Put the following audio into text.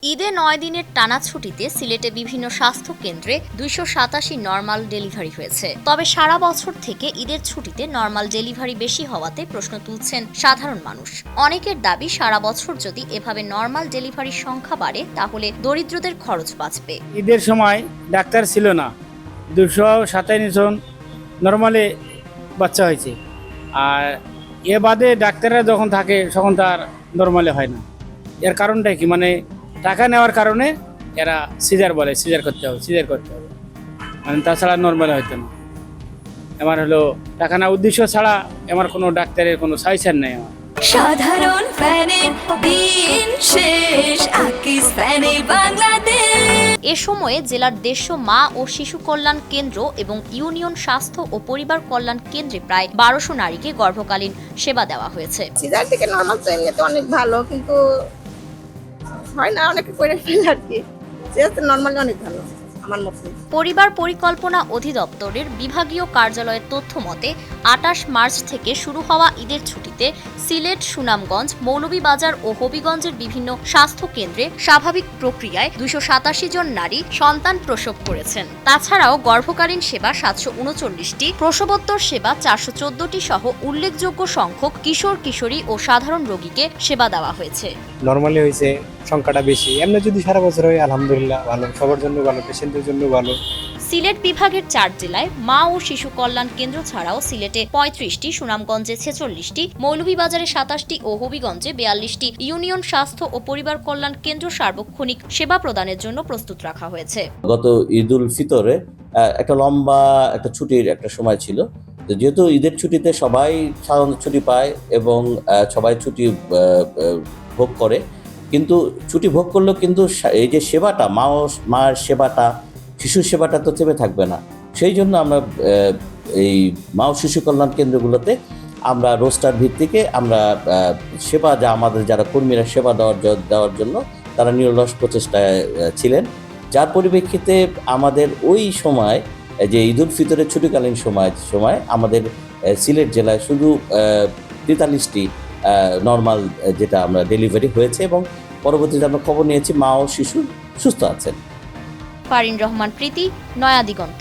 ঈদে ৯ দিনের টানা ছুটিতে সিলেটে বিভিন্ন স্বাস্থ্য কেন্দ্রে ২৮৭ নর্মাল ডেলিভারি হয়েছে। তবে সারা বছর থেকে ঈদের ছুটিতে নর্মাল ডেলিভারি বেশি হওয়াতে প্রশ্ন তুলছেন সাধারণ মানুষ। অনেকের দাবি, সারা বছর যদি এভাবে নর্মাল ডেলিভারির সংখ্যা বাড়ে তাহলে দরিদ্রদের খরচ বাঁচবে। ঈদের সময় ডাক্তার ছিল না, ২২৭ জন নর্মালি বাচ্চা হয়েছে, আর এ বাদে ডাক্তাররা যখন থাকে তখন তার নর্মালি হয় না। এর কারণটা কি? মানে টাকা নেওয়ার কারণে এরা সিজার বলে, সিজার করতে হবে, মানে তাছাড়া নর্মাল হইতো না। আমার হলো টাকা না উদ্দেশ্য ছাড়া আমার কোনো ডাক্তারের কোনো সাজেশন নেই। আমার সাধারণ ফ্যানের দিন শেষ, আকিস ফ্যানে বাংলাদেশ। এ সময়ে জেলার ১৫০ মা ও শিশু কল্যাণ কেন্দ্র এবং ইউনিয়ন স্বাস্থ্য ও পরিবার কল্যাণ কেন্দ্রে প্রায় ১২০০ নারীকে গর্ভকালীন সেবা দেওয়া হয়েছে। সিজার থেকে নর্মাল তো এমনিতে অনেক ভালো, কিন্তু হয় না, অনেকে করে ফেলে আর কি। সিজার নর্মালি অনেক ভালো আমার মতে। পরিবার পরিকল্পনা অধিদপ্তরের বিভাগীয় কার্যালয়ের তথ্য মতে ২৮ মার্চ থেকে শুরু হওয়া ঈদের ছুটিতে সিলেট, সুনামগঞ্জ, মৌলভীবাজার ও হবিগঞ্জের বিভিন্ন স্বাস্থ্য কেন্দ্রে স্বাভাবিক প্রক্রিয়ায় ২৮৭ জন নারী সন্তান প্রসব করেছেন। তাছাড়াও গর্ভকালীন সেবা ৭৩৯টি, প্রসবোত্তর সেবা ৪১৪টি সহ উল্লেখযোগ্য সংখ্যক কিশোর কিশোরী ও সাধারণ রোগীকে সেবা দেওয়া হয়েছে। নরমালি হয়েছে সংখ্যাটা বেশি, এমনি যদি সারা বছর হয় আলহামদুলিল্লাহ ভালো, সবার জন্য ভালো, পেশেন্টের জন্য ভালো। সিলেট বিভাগের ৪ জেলায় মা ও শিশু কল্যাণ কেন্দ্র ছাড়াও সিলেটে ৩৫টি, সুনামগঞ্জে ৪৬টি, মৌলভীবাজারে ২৭টি ও হবিগঞ্জে ৪২টি ইউনিয়ন স্বাস্থ্য ও পরিবার কল্যাণ কেন্দ্র সার্বক্ষণিক সেবা প্রদানের জন্য প্রস্তুত রাখা হয়েছে। গত ঈদ উল ফিতরে একটা লম্বা একটা ছুটির একটা সময় ছিল, যেহেতু ঈদের ছুটিতে সবাই সাধারণত ছুটি পায় এবং সবাই ছুটি ভোগ করে, কিন্তু ছুটি ভোগ করলেও কিন্তু এই যে সেবাটা, মার সেবাটা, শিশুর সেবাটা তো থেমে থাকবে না। সেই জন্য আমরা এই মা ও শিশু কল্যাণ কেন্দ্রগুলোতে আমরা রোস্টার ভিত্তিকে আমরা সেবা, যা আমাদের যারা কর্মীরা সেবা দেওয়ার জন্য তারা নিরলস প্রচেষ্টায় ছিলেন, যার পরিপ্রেক্ষিতে আমাদের ওই সময় যে ঈদ উল ফিতরের ছুটিকালীন সময় আমাদের সিলেট জেলায় শুধু ৪৩টি নর্মাল যেটা আমরা ডেলিভারি হয়েছে, এবং পরবর্তীতে আমরা খবর নিয়েছি মা ও শিশু সুস্থ আছেন। ফারিন রহমান প্রীতি, নয়া দিগন্ত।